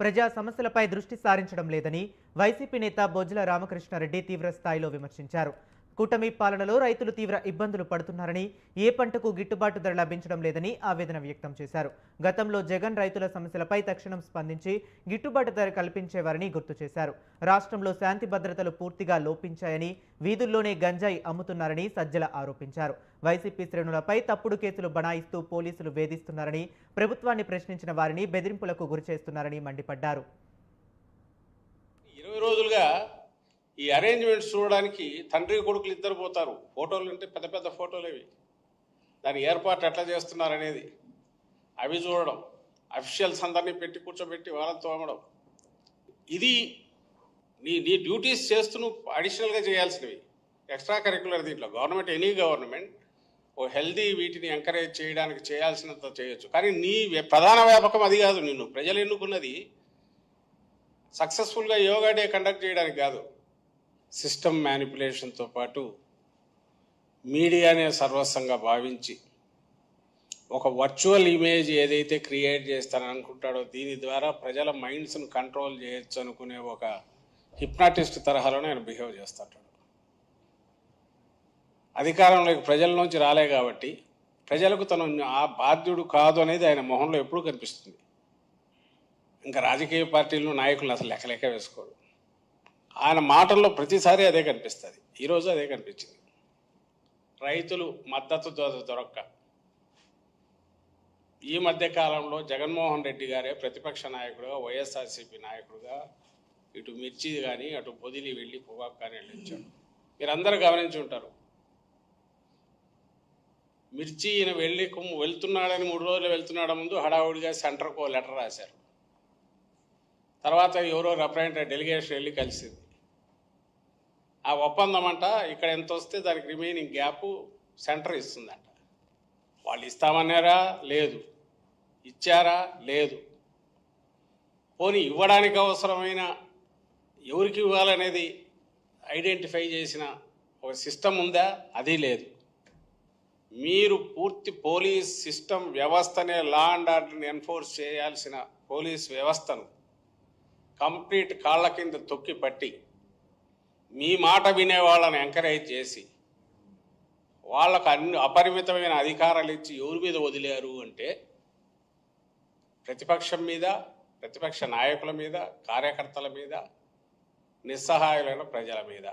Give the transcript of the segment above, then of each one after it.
ప్రజా సమస్యలపై దృష్టి సారించడం లేదని వైసీపీ నేత బొజ్జల రామకృష్ణారెడ్డి తీవ్ర స్థాయిలో విమర్శించారు. కూటమి పాలనలో రైతులు తీవ్ర ఇబ్బందులు పడుతున్నారని, ఏ పంటకు గిట్టుబాటు ధర లభించడం లేదని ఆవేదన వ్యక్తం చేశారు. గతంలో జగన్ రైతుల సమస్యలపై తక్షణం స్పందించి గిట్టుబాటు ధర కల్పించేవారని గుర్తు చేశారు. రాష్ట్రంలో శాంతి భద్రతలు పూర్తిగా లోపించాయని, వీధుల్లోనే గంజాయి అమ్ముతున్నారని సజ్జల ఆరోపించారు. వైసీపీ శ్రేణులపై తప్పుడు కేసులు బనాయిస్తూ పోలీసులు వేధిస్తున్నారని, ప్రభుత్వాన్ని ప్రశ్నించిన వారిని బెదిరింపులకు గురిచేస్తున్నారని మండిపడ్డారు. 20 రోజులుగా ఈ అరేంజ్మెంట్స్ చూడడానికి తండ్రి కొడుకులు ఇద్దరు పోతారు. ఫోటోలు అంటే పెద్ద పెద్ద ఫోటోలు అవి, దాని ఏర్పాటు ఎట్లా చేస్తున్నారు అనేది అవి చూడడం, అఫీషియల్స్ అందరినీ పెట్టి కూర్చోబెట్టి వాళ్ళతో అమ్మడం, ఇది నీ డ్యూటీస్ చేస్తూ నువ్వు అడిషనల్గా చేయాల్సినవి, ఎక్స్ట్రా కరిక్యులర్. దీంట్లో గవర్నమెంట్, ఎనీ గవర్నమెంట్ ఓ హెల్దీ వీటిని ఎంకరేజ్ చేయడానికి చేయాల్సినంత చేయొచ్చు. కానీ నీ ప్రధాన వ్యాపకం అది కాదు. నిన్ను ప్రజలు ఎన్నుకున్నది సక్సెస్ఫుల్గా యోగా డే కండక్ట్ చేయడానికి కాదు. సిస్టమ్ మ్యానిపులేషన్తో పాటు మీడియానే సర్వస్వంగా భావించి ఒక వర్చువల్ ఇమేజ్ ఏదైతే క్రియేట్ చేస్తానని అనుకుంటాడో దీని ద్వారా ప్రజల మైండ్స్ను కంట్రోల్ చేయొచ్చు అనుకునే ఒక హిప్నాటిస్ట్ తరహాలోనే ఆయన బిహేవ్ చేస్తాడు. అధికారంలోకి ప్రజల నుంచి రాలే కాబట్టి ప్రజలకు తను ఆ బాధ్యుడు కాదు అనేది ఆయన మొహంలో ఎప్పుడూ కనిపిస్తుంది. ఇంకా రాజకీయ పార్టీలను నాయకులను అసలు లెక్క వేసుకోడు. ఆయన మాటల్లో ప్రతిసారి అదే కనిపిస్తుంది. ఈరోజు అదే కనిపించింది. రైతులు మద్దతు దొరక్క ఈ మధ్య కాలంలో జగన్మోహన్ రెడ్డి గారే ప్రతిపక్ష నాయకుడుగా, వైఎస్ఆర్సీపీ నాయకుడుగా ఇటు మిర్చి కానీ అటు పొదిలి వెళ్ళి పొగాకు కానీ వెళ్ళించాడు. మీరందరూ గమనించి ఉంటారు. మిర్చి ఈయన వెళ్తున్నాడని 3 రోజులు వెళ్తున్నాడు ముందు హడావుడిగా సెంటర్కు లెటర్ రాశారు. తర్వాత ఎవరో రిప్రజెంటేటివ్ డెలిగేషన్ వెళ్ళి కలిసింది. ఆ ఒప్పందం అంట ఇక్కడ ఎంత వస్తే దానికి రిమైనింగ్ గ్యాప్ సెంటర్ ఇస్తుందంట. వాళ్ళు ఇస్తామన్నారా? లేదు. ఇచ్చారా? లేదు. పోనీ ఇవ్వడానికి అవసరమైన ఎవరికి ఇవ్వాలనేది ఐడెంటిఫై చేసిన ఒక సిస్టమ్ ఉందా? అది లేదు. మీరు పూర్తి పోలీస్ సిస్టమ్ వ్యవస్థనే, లా అండ్ ఆర్డర్ని ఎన్ఫోర్స్ చేయాల్సిన పోలీస్ వ్యవస్థను కంప్లీట్ కాళ్ళ కింద తొక్కి పట్టి మీ మాట వినే వాళ్ళని ఎంకరేజ్ చేసి వాళ్ళకు అన్ని అపరిమితమైన అధికారాలు ఇచ్చి ఎవరి మీద వదిలేరు అంటే ప్రతిపక్షం మీద, ప్రతిపక్ష నాయకుల మీద, కార్యకర్తల మీద, నిస్సహాయులైన ప్రజల మీద.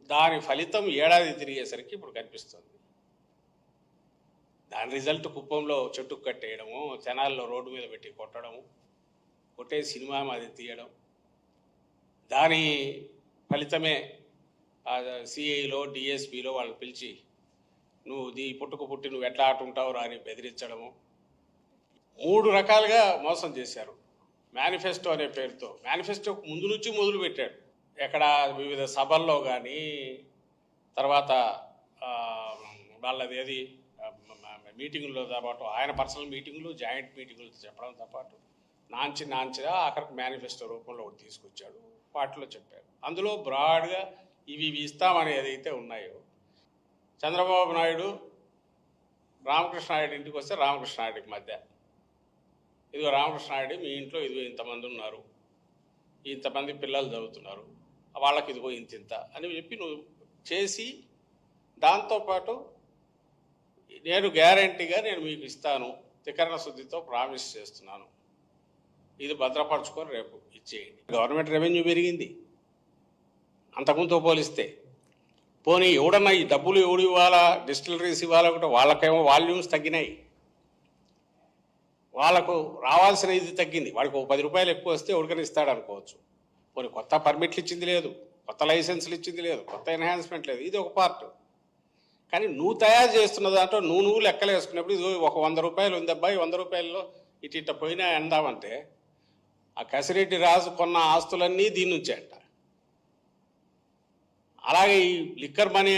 దాని ఫలితం ఏడాది తిరిగేసరికి ఇప్పుడు కనిపిస్తుంది. దాని రిజల్ట్ కుప్పంలో చెట్టుకు కట్టేయడము, తెనాల్లో రోడ్డు మీద పెట్టి కొట్టడము, కొట్టే సినిమా అది తీయడం, దాని ఫలితమే సిఐలో డిఎస్పీలో వాళ్ళు పిలిచి నువ్వు పుట్టుకు పుట్టి నువ్వు ఎట్లా ఆటుంటావు అని బెదిరించడము. 3 రకాలుగా మోసం చేశారు. మేనిఫెస్టో అనే పేరుతో, మేనిఫెస్టో ముందు నుంచి మొదలు పెట్టాడు. ఎక్కడ వివిధ సభల్లో కానీ, తర్వాత వాళ్ళది ఏది మీటింగులతో పాటు ఆయన పర్సనల్ మీటింగులు, జాయింట్ మీటింగులతో చెప్పడంతో పాటు నాంచిగా ఆఖరికి మేనిఫెస్టో రూపంలో ఒకటి తీసుకొచ్చాడు. వాటిలో చెప్పారు. అందులో బ్రాడ్గా ఇవి ఇస్తామని ఏదైతే ఉన్నాయో, చంద్రబాబు నాయుడు రామకృష్ణారెడ్డి ఇంటికి వస్తే రామకృష్ణారెడ్డికి మధ్య ఇదిగో రామకృష్ణారెడ్డి మీ ఇంట్లో ఇదిగో ఇంతమంది ఉన్నారు, ఇంతమంది పిల్లలు చదువుతున్నారు, వాళ్ళకి ఇదిగో ఇంత అని చెప్పి నువ్వు చేసి, దాంతోపాటు నేను గ్యారంటీగా నేను మీకు ఇస్తాను, త్రికరణ శుద్ధితో ప్రామిస్ చేస్తున్నాను, ఇది భద్రపరచుకొని రేపు ఇచ్చేయండి. గవర్నమెంట్ రెవెన్యూ పెరిగింది అంతకుముందుతో పోలిస్తే. పోనీ ఎవడన్నా ఈ డబ్బులు ఎవడు ఇవ్వాలా, డిస్టిలరీస్ ఇవ్వాలా, ఒకటి వాళ్ళకేమో వాల్యూమ్స్ తగ్గినాయి, వాళ్ళకు రావాల్సిన ఇది తగ్గింది. వాడికి ఒక 10 రూపాయలు ఎక్కువ వస్తే ఎవరికైనా ఇస్తాడు అనుకోవచ్చు. పోనీ కొత్త పర్మిట్లు ఇచ్చింది లేదు, కొత్త లైసెన్సులు ఇచ్చింది లేదు, కొత్త ఎన్హాన్స్మెంట్ లేదు, ఇది ఒక పార్ట్. కానీ నువ్వు తయారు చేస్తున్న దాంట్లో నువ్వు లెక్కలు వేసుకున్నప్పుడు ఇది ఒక 100 రూపాయలు ఉంది అబ్బాయి, 100 రూపాయల్లో ఇట్ట పోయినా ఎందామంటే ఆ కసిరెడ్డి రాజు కొన్న ఆస్తులన్నీ దీని నుంచే అంట. అలాగే ఈ లిక్కర్ మనీ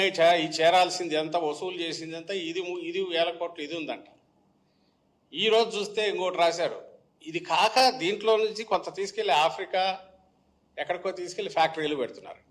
ఈ చేరాల్సింది ఎంత, వసూలు చేసింది ఎంత, ఇది 1000 కోట్లు ఇది ఉందంట. ఈరోజు చూస్తే ఇంకోటి రాశారు. ఇది కాక దీంట్లో నుంచి కొంత తీసుకెళ్ళి ఆఫ్రికా ఎక్కడికో తీసుకెళ్ళి ఫ్యాక్టరీలు పెడుతున్నారు.